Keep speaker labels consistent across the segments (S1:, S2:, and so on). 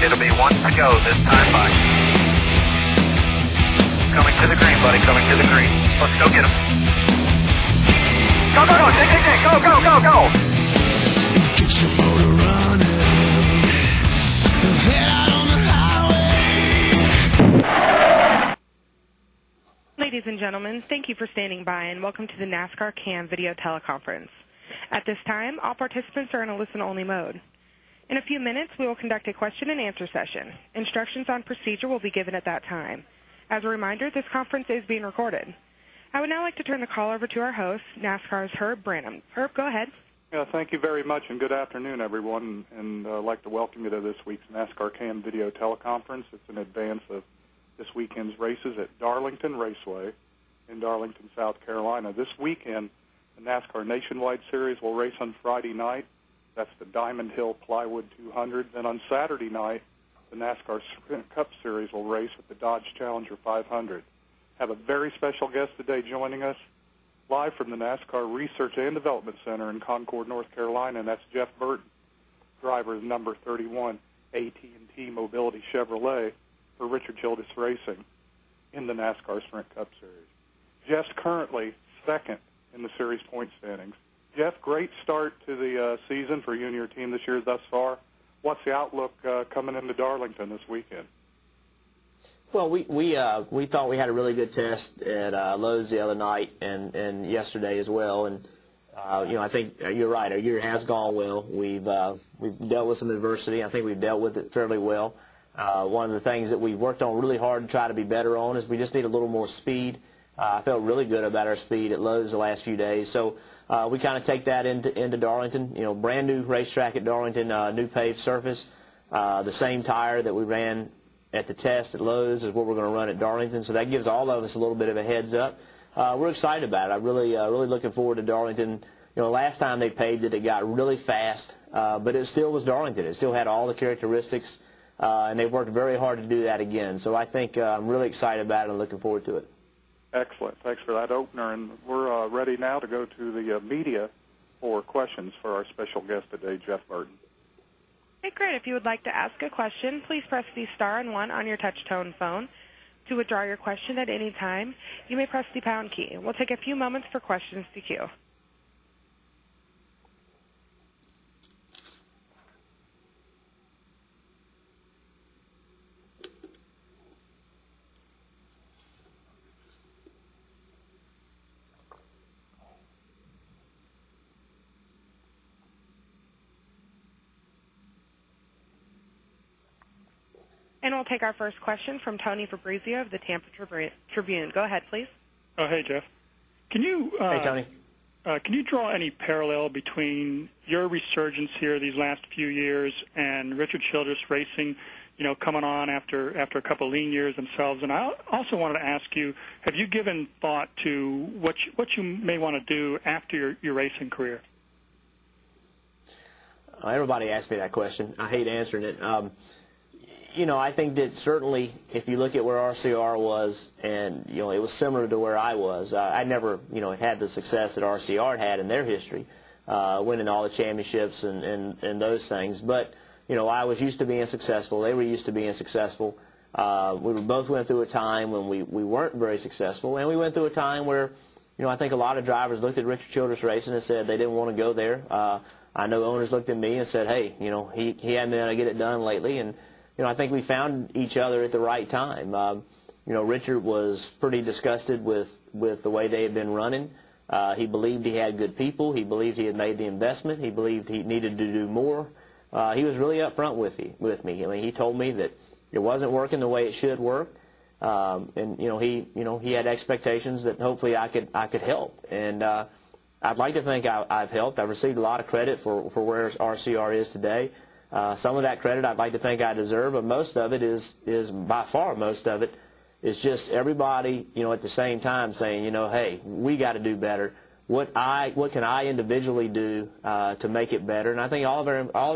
S1: It'll be one to go this time by. Coming to the green, buddy, coming to the green. Let's go get him. Go, go, go, go, go, go, go!
S2: Get your motor running. Head out on the highway.
S3: Ladies and gentlemen, thank you for standing by and welcome to the NASCAR CAM video teleconference. At this time, all participants are in a listen-only mode. In a few minutes, we will conduct a question-and-answer session. Instructions on procedure will be given at that time. As a reminder, this conference is being recorded. I would now like to turn the call over to our host, NASCAR's Herb Branham. Herb, go ahead.
S4: Yeah, thank you very much, and good afternoon, everyone. And I'd like to welcome you to this week's NASCAR CAM video teleconference. It's in advance of this weekend's races at Darlington Raceway in Darlington, South Carolina. This weekend, the NASCAR Nationwide Series will race on Friday night. That's the Diamond Hill Plywood 200. Then on Saturday night, the NASCAR Sprint Cup Series will race at the Dodge Challenger 500. Have a very special guest today joining us live from the NASCAR Research and Development Center in Concord, North Carolina, and that's Jeff Burton, driver of number 31 AT&T Mobility Chevrolet for Richard Childress Racing in the NASCAR Sprint Cup Series. Jeff's currently second in the series point standings. Jeff, great start to the season for you and your team this year thus far. What's the outlook coming into Darlington this weekend?
S5: Well, we thought we had a really good test at Lowe's the other night and yesterday as well, and I think you're right. Our year has gone well. We've dealt with some adversity. I think we've dealt with it fairly well. One of the things that we've worked on really hard to try to be better on is we just need a little more speed. I felt really good about our speed at Lowe's the last few days, so we kind of take that into Darlington. Brand new racetrack at Darlington, new paved surface. The same tire that we ran at the test at Lowe's is what we're going to run at Darlington, so that gives all of us a little bit of a heads up. We're excited about it. I'm really looking forward to Darlington. Last time they paved it, it got really fast, but it still was Darlington. It still had all the characteristics, and they've worked very hard to do that again. So I think I'm really excited about it and looking forward to it.
S4: Excellent. Thanks for that opener. And we're ready now to go to the media for questions for our special guest today, Jeff Burton.
S3: Okay, great. If you would like to ask a question, please press the star and 1 on your touch-tone phone. To withdraw your question at any time, you may press the pound key. We'll take a few moments for questions to queue. And we'll take our first question from Tony Fabrizio of the Tampa Tribune. Go ahead, please.
S6: Oh, hey, Jeff. Can you,
S5: hey, Tony.
S6: Can you draw any parallel between your resurgence here these last few years and Richard Childress Racing, coming on after a couple of lean years themselves? And I also wanted to ask you, have you given thought to what you may want to do after your racing career?
S5: Everybody asks me that question. I hate answering it. I think that certainly if you look at where RCR was, and it was similar to where I was. I never had the success that RCR had in their history, winning all the championships and those things. But I was used to being successful. They were used to being successful. We both went through a time when we weren't very successful, and we went through a time where I think a lot of drivers looked at Richard Childress Racing and said they didn't want to go there. I know owners looked at me and said, hey, he hadn't been able to get it done lately, and I think we found each other at the right time. Richard was pretty disgusted with the way they had been running. He believed he had good people. He believed he had made the investment. He believed he needed to do more. He was really upfront with me. I mean, he told me that it wasn't working the way it should work, and he had expectations that hopefully I could help. And I'd like to think I've helped. I've received a lot of credit for where RCR is today. Some of that credit I'd like to think I deserve, but most of it is by far most of it is just everybody, at the same time saying, hey, we got to do better. What can I individually do to make it better? And I think all of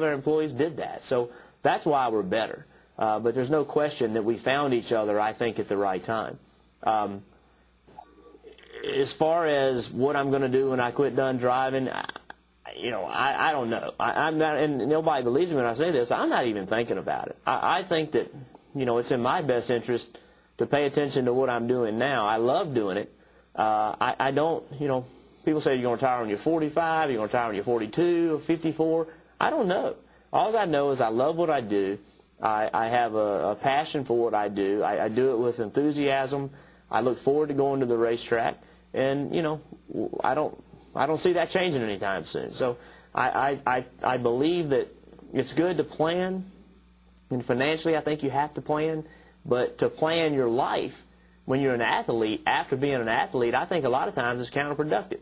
S5: our employees did that. So that's why we're better. But there's no question that we found each other, I think, at the right time. As far as what I'm going to do when I quit done driving, I don't know. I'm not, and nobody believes me when I say this. I'm not even thinking about it. I think that, it's in my best interest to pay attention to what I'm doing now. I love doing it. I don't, people say you're going to retire when you're 45, you're going to retire when you're 42 or 54. I don't know. All I know is I love what I do. I have a passion for what I do. I do it with enthusiasm. I look forward to going to the racetrack, and I don't see that changing anytime soon. So I believe that it's good to plan, and financially I think you have to plan, but to plan your life when you're an athlete, after being an athlete, I think a lot of times is counterproductive.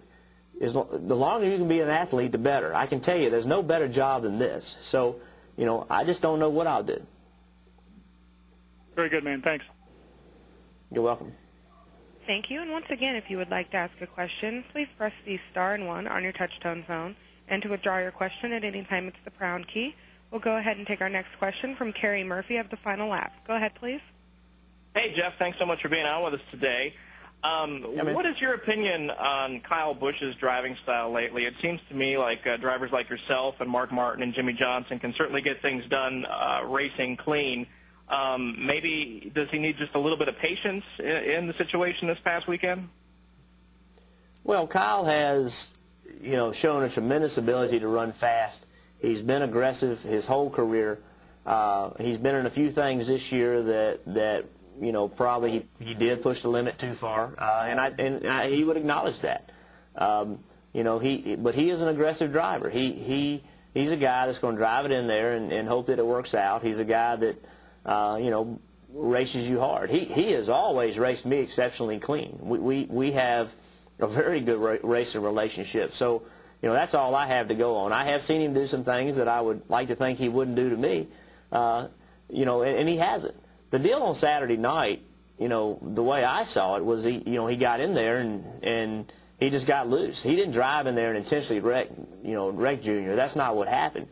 S5: The longer you can be an athlete, the better. I can tell you there's no better job than this. So, I just don't know what I'll do.
S6: Very good, man. Thanks.
S5: You're welcome.
S3: Thank you. And once again, if you would like to ask a question, please press the star and 1 on your touch-tone phone. And to withdraw your question at any time, it's the pound key. We'll go ahead and take our next question from Kerry Murphy of the Final Lap. Go ahead, please.
S7: Hey, Jeff. Thanks so much for being on with us today. What is your opinion on Kyle Busch's driving style lately? It seems to me like drivers like yourself and Mark Martin and Jimmy Johnson can certainly get things done racing clean. Maybe does he need just a little bit of patience in the situation this past weekend?
S5: Well, Kyle has, shown a tremendous ability to run fast. He's been aggressive his whole career. He's been in a few things this year that probably he did push the limit too far, and he would acknowledge that. But he is an aggressive driver. He's a guy that's going to drive it in there and hope that it works out. He's a guy that races you hard. He has always raced me exceptionally clean. We have a very good racing relationship. So that's all I have to go on. I have seen him do some things that I would like to think he wouldn't do to me, and he hasn't. The deal on Saturday night, the way I saw it was he got in there and he just got loose. He didn't drive in there and intentionally wreck Junior. That's not what happened.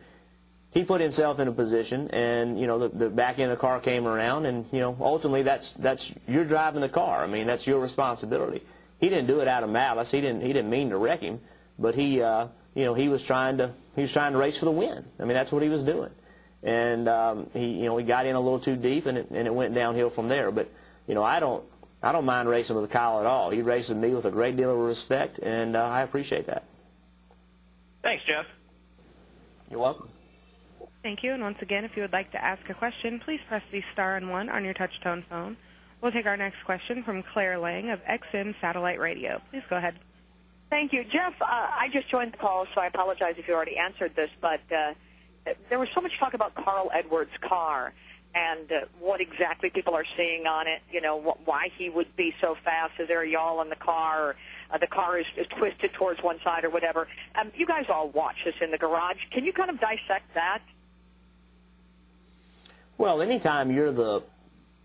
S5: He put himself in a position, and the back end of the car came around, and ultimately that's you're driving the car. I mean, that's your responsibility. He didn't do it out of malice. He didn't mean to wreck him, but he was trying to race for the win. I mean, that's what he was doing. And he got in a little too deep, and it went downhill from there. But I don't mind racing with Kyle at all. He races me with a great deal of respect, and I appreciate that.
S7: Thanks, Jeff.
S5: You're welcome.
S3: Thank you. And once again, if you would like to ask a question, please press the star and 1 on your touch-tone phone. We'll take our next question from Claire Lang of XM Satellite Radio. Please go ahead.
S8: Thank you. Jeff, I just joined the call, so I apologize if you already answered this, but there was so much talk about Carl Edwards' car and what exactly people are seeing on it, why he would be so fast. Is there a yaw in the car, or the car is twisted towards one side or whatever? You guys all watch this in the garage. Can you kind of dissect that?
S5: Well, anytime you're the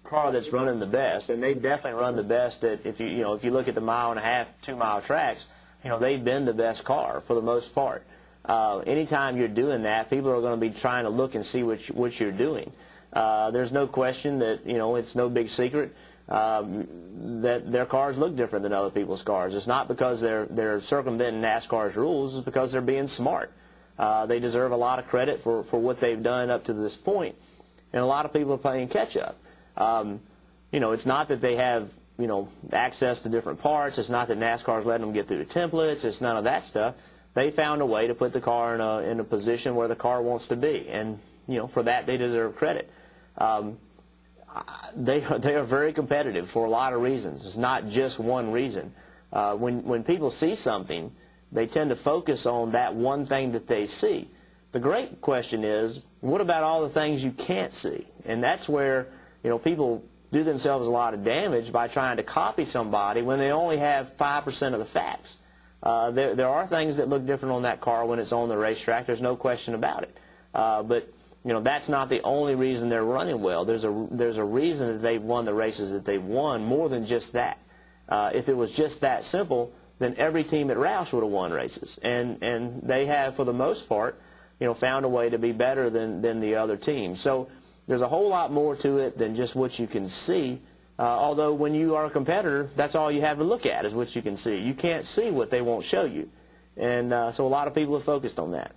S5: car that's running the best, and they definitely run the best at, if you look at the 1.5-mile, 2-mile tracks, they've been the best car for the most part. Anytime you're doing that, people are going to be trying to look and see what you're doing. There's no question that, it's no big secret that their cars look different than other people's cars. It's not because they're circumventing NASCAR's rules. It's because they're being smart. They deserve a lot of credit for what they've done up to this point, and a lot of people are playing catch-up. It's not that they have, access to different parts. It's not that NASCAR's letting them get through the templates. It's none of that stuff. They found a way to put the car in a position where the car wants to be, and for that they deserve credit. They are very competitive for a lot of reasons. It's not just one reason. When people see something, they tend to focus on that one thing that they see. The great question is, what about all the things you can't see? And that's where people do themselves a lot of damage by trying to copy somebody when they only have 5% of the facts. There are things that look different on that car when it's on the racetrack. There's no question about it. But that's not the only reason they're running well. There's a reason that they've won the races that they've won, more than just that. If it was just that simple, then every team at Roush would have won races, and they have, for the most part, found a way to be better than the other teams. So there's a whole lot more to it than just what you can see. Although when you are a competitor, that's all you have to look at is what you can see. You can't see what they won't show you. And so a lot of people have focused on that.